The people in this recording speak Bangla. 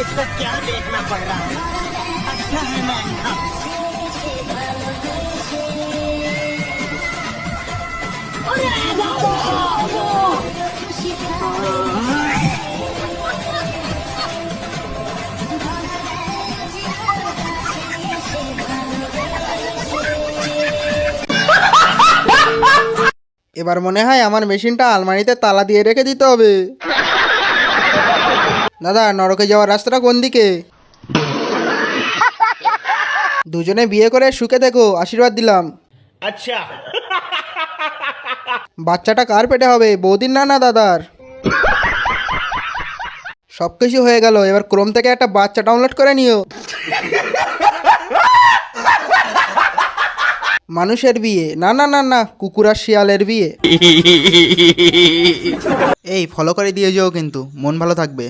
इसको क्या देखना पड़ रहा है? अच्छा है मैं अंधा हूं। এবার মনে হয় আমার মেশিনটা আলমারিতে তালা দিয়ে রেখে দিতে হবে। দাদা, নরকে যাওয়ার রাস্তাটা কোন দিকে? দুজনে বিয়ে করে সুখে থেকো, আশীর্বাদ দিলাম। अच्छा বাচ্চাটা কার পেটে হবে, বৌদির না না দাদার? সব কিছু হয়ে গেল, এবার ক্রোম থেকে একটা বাচ্চা ডাউনলোড করে নিও। মানুষের বিয়ে না না না না, কুকুর আর শিয়ালের বিয়ে। এই ফলো করে দিয়ে যেও কিন্তু, মন ভালো থাকবে।